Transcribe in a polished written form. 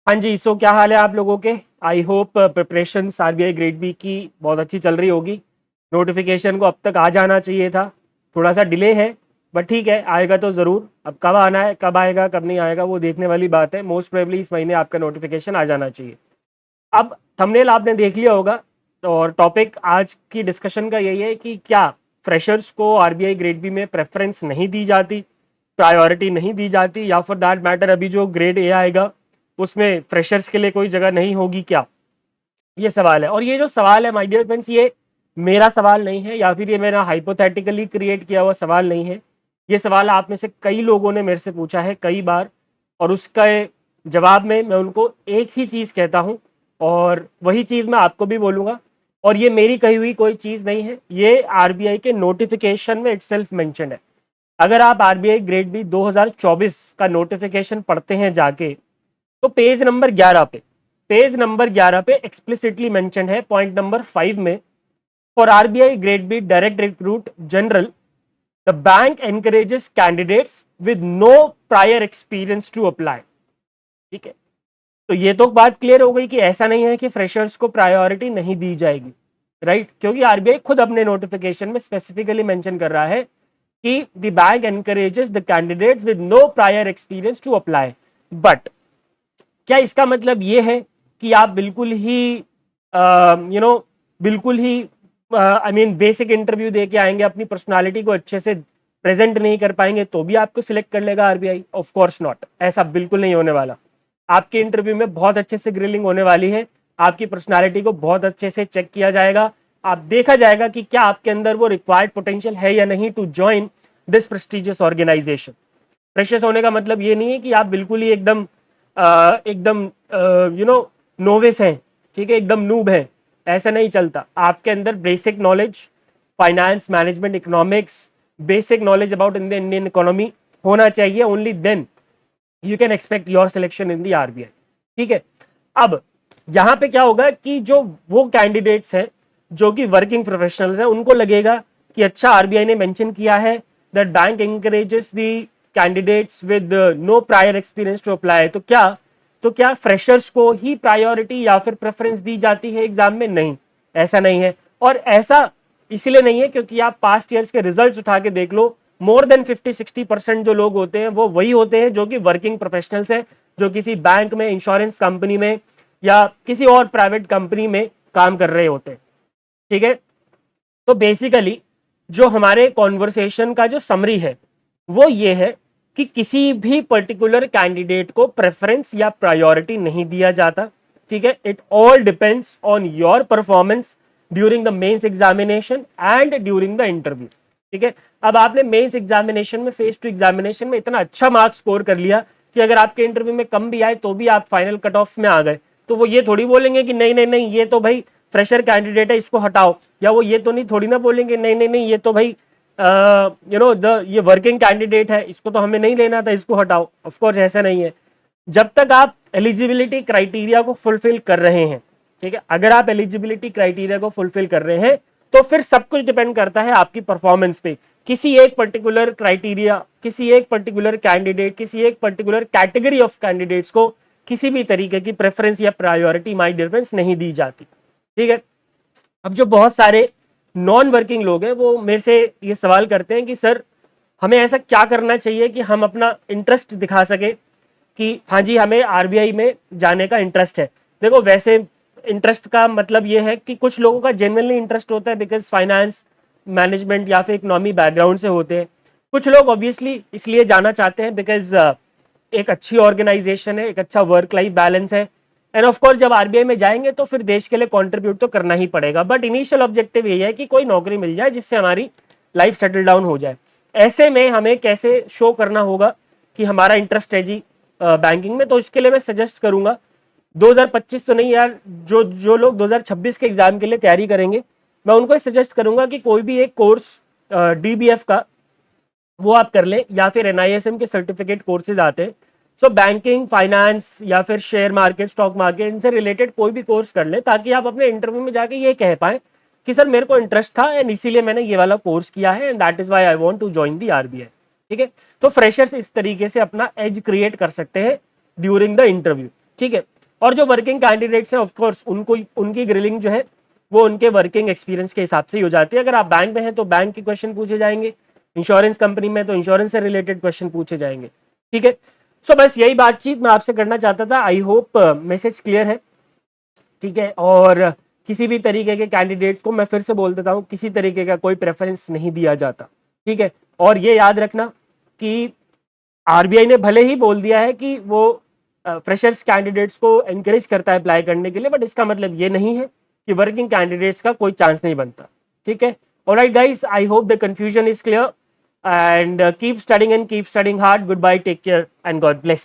हाँ जी, सो क्या हाल है आप लोगों के। I hope preparation RBI grade B की बहुत अच्छी चल रही होगी। नोटिफिकेशन को अब तक आ जाना चाहिए था, थोड़ा सा डिले है, बट ठीक है, आएगा तो ज़रूर। अब कब आना है, कब आएगा, कब नहीं आएगा, वो देखने वाली बात है। मोस्ट प्रोबेबली इस महीने आपका नोटिफिकेशन आ जाना चाहिए। अब थंबनेल आपने देख लिया होगा, और टॉपिक आज की डिस्कशन का यही है कि क्या फ्रेशर्स को आरबीआई ग्रेड बी में प्रेफरेंस नहीं दी जाती, प्रायोरिटी नहीं दी जाती, या फिर दैट मैटर अभी जो ग्रेड ए आएगा उसमें फ्रेशर्स के लिए कोई जगह नहीं होगी क्या। ये सवाल है, और ये जो सवाल है माय डियर फ्रेंड्स, ये मेरा सवाल नहीं है, या फिर ये मेरा हाइपोथेटिकली क्रिएट किया हुआ सवाल नहीं है। ये सवाल आप में से कई लोगों ने मेरे से पूछा है कई बार, और उसका जवाब में मैं उनको एक ही चीज कहता हूं, और वही चीज मैं आपको भी बोलूंगा। और ये मेरी कही हुई कोई चीज नहीं है, ये आरबीआई के नोटिफिकेशन में इटसेल्फ मेंशन है। अगर आप आरबीआई ग्रेड बी 2024 का नोटिफिकेशन पढ़ते हैं जाके, तो पेज नंबर 11 पे एक्सप्लिसिटली मेंशन है, पॉइंट नंबर 5 में, for RBI grade B direct recruit general the bank encourages candidates with no prior experience to apply. ठीक है, तो ये तो बात क्लियर हो गई कि ऐसा नहीं है कि फ्रेशर्स को प्रायोरिटी नहीं दी जाएगी, राइट। क्योंकि आरबीआई खुद अपने नोटिफिकेशन में स्पेसिफिकली मेंशन कर रहा है कि the bank encourages the candidates with no prior experience to apply. But क्या इसका मतलब ये है कि आप बिल्कुल ही बिल्कुल ही आई मीन बेसिक इंटरव्यू दे के आएंगे, अपनी पर्सनालिटी को अच्छे से प्रेजेंट नहीं कर पाएंगे तो भी आपको सिलेक्ट कर लेगा आरबीआई? ऑफ कोर्स नॉट, ऐसा बिल्कुल नहीं होने वाला। आपके इंटरव्यू में बहुत अच्छे से ग्रिलिंग होने वाली है, आपकी पर्सनालिटी को बहुत अच्छे से चेक किया जाएगा, आप देखा जाएगा कि क्या आपके अंदर वो रिक्वायर्ड पोटेंशियल है या नहीं to join this prestigious organization. Freshers होने का मतलब ये नहीं है कि आप बिल्कुल ही एकदम एकदम नोविस हैं, ठीक है, एकदम नूब है। ऐसा नहीं चलता। आपके अंदर basic knowledge, finance, management, economics, basic knowledge about in the Indian economy होना चाहिए। Only then you can expect your selection in the RBI. ठीक है, अब यहां पे क्या होगा कि जो वो कैंडिडेट्स हैं जो कि वर्किंग प्रोफेशनल्स हैं, उनको लगेगा कि अच्छा, आरबीआई ने मेंशन किया है that bank encourages the candidates with no prior experience to apply, तो क्या फ्रेशर्स को ही प्रायोरिटी या फिर प्रेफरेंस दी जाती है एग्जाम में? नहीं, ऐसा नहीं है। और ऐसा इसलिए नहीं है क्योंकि आप पास्ट ईयर्स के रिजल्ट्स उठा के देख लो, मोर देन 50-60% जो लोग होते हैं वो वही होते हैं जो कि वर्किंग प्रोफेशनल्स हैं, जो किसी बैंक में, इंश्योरेंस कंपनी में या किसी और प्राइवेट कंपनी में काम कर रहे होते हैं। ठीक है, तो बेसिकली जो हमारे कॉन्वर्सेशन का जो समरी है वो ये है कि किसी भी पर्टिकुलर कैंडिडेट को प्रेफरेंस या प्रायोरिटी नहीं दिया जाता। ठीक है, it all depends on your performance during the mains examination and during the interview. ठीक है, अब आपने मेंस एग्जामिनेशन में, फेस टू एग्जामिनेशन में इतना अच्छा मार्क्स स्कोर कर लिया कि अगर आपके इंटरव्यू में कम भी आए तो भी आप फाइनल कट ऑफ में आ गए, तो वो ये थोड़ी बोलेंगे कि नहीं नहीं नहीं, ये तो भाई फ्रेशर कैंडिडेट है, इसको हटाओ। या वो ये तो नहीं थोड़ी ना बोलेंगे नहीं नहीं नहीं, ये तो भाई ये वर्किंग कैंडिडेट है, इसको तो हमें नहीं लेना था, इसको हटाओ। ऑफ कोर्स ऐसा नहीं है। जब तक आप एलिजिबिलिटी क्राइटेरिया को फुलफिल कर रहे हैं, ठीक है, अगर आप एलिजिबिलिटी क्राइटेरिया को फुलफिल कर रहे हैं तो फिर सब कुछ डिपेंड करता है आपकी परफॉर्मेंस पे। किसी एक पर्टिकुलर क्राइटेरिया, किसी एक पर्टिकुलर कैंडिडेट, किसी एक पर्टिकुलर कैटेगरी ऑफ कैंडिडेट्स को किसी भी तरीके की प्रेफरेंस या प्रायोरिटी, माय डियर फ्रेंड्स, नहीं दी जाती। ठीक है, अब जो बहुत सारे नॉन वर्किंग लोग हैं वो मेरे से ये सवाल करते हैं कि सर, हमें ऐसा क्या करना चाहिए कि हम अपना इंटरेस्ट दिखा सके कि हाँ जी, हमें आरबीआई में जाने का इंटरेस्ट है। देखो, वैसे इंटरेस्ट का मतलब ये है कि कुछ लोगों का जेन्युइनली इंटरेस्ट होता है बिकॉज फाइनेंस, मैनेजमेंट या फिर इकोनॉमी बैकग्राउंड से होते हैं। कुछ लोग ऑब्वियसली इसलिए जाना चाहते हैं बिकॉज एक अच्छी ऑर्गेनाइजेशन है, एक अच्छा वर्क लाइफ बैलेंस है, एंड ऑफ कोर्स जब आरबीआई में जाएंगे तो फिर देश के लिए कंट्रीब्यूट तो करना ही पड़ेगा। बट इनिशियल ऑब्जेक्टिव ये है कि कोई नौकरी मिल जाए जिससे हमारी लाइफ सेटल डाउन हो जाए। ऐसे में हमें कैसे शो करना होगा कि हमारा इंटरेस्ट है जी बैंकिंग में? तो इसके लिए मैं सजेस्ट करूंगा, 2025 तो नहीं यार, जो जो लोग 2026 के एग्जाम के लिए तैयारी करेंगे, मैं उनको सजेस्ट करूंगा कि कोई भी एक कोर्स डीबीएफ का वो आप कर ले, या फिर एनआईएसएम के सर्टिफिकेट कोर्सेज आते हैं। सो बैंकिंग, फाइनेंस या फिर शेयर मार्केट, स्टॉक मार्केट, इनसे रिलेटेड कोई भी कोर्स कर ले, ताकि आप अपने इंटरव्यू में जाके ये कह पाए कि सर, मेरे को इंटरेस्ट था एंड इसीलिए मैंने ये वाला कोर्स किया है, and that is why I want to join the RBI. ठीक है, तो फ्रेशर्स इस तरीके से अपना एज क्रिएट कर सकते हैं ड्यूरिंग द इंटरव्यू। ठीक है, और जो वर्किंग कैंडिडेट्स हैं ऑफ कोर्स उनको उनकी ग्रिलिंग जो है वो उनके वर्किंग एक्सपीरियंस के हिसाब से ही हो जाती है। अगर आप बैंक में हैं तो बैंक के क्वेश्चन पूछे जाएंगे, इंश्योरेंस कंपनी में तो इंश्योरेंस से रिलेटेड क्वेश्चन पूछे जाएंगे। ठीक है, सो बस यही बातचीत मैं आपसे करना चाहता था। आई होप मैसेज क्लियर है। ठीक है, और किसी भी तरीके के कैंडिडेट्स को मैं फिर से बोल देता हूँ, किसी तरीके का कोई प्रेफरेंस नहीं दिया जाता। ठीक है, और ये याद रखना कि आरबीआई ने भले ही बोल दिया है कि वो फ्रेशर्स कैंडिडेट्स को एनकरेज करता है अप्लाई करने के लिए, बट इसका मतलब ये नहीं है कि वर्किंग कैंडिडेट्स का कोई चांस नहीं बनता। ठीक है, alright guys, I hope the confusion is clear and keep studying hard. Goodbye, take care and God bless.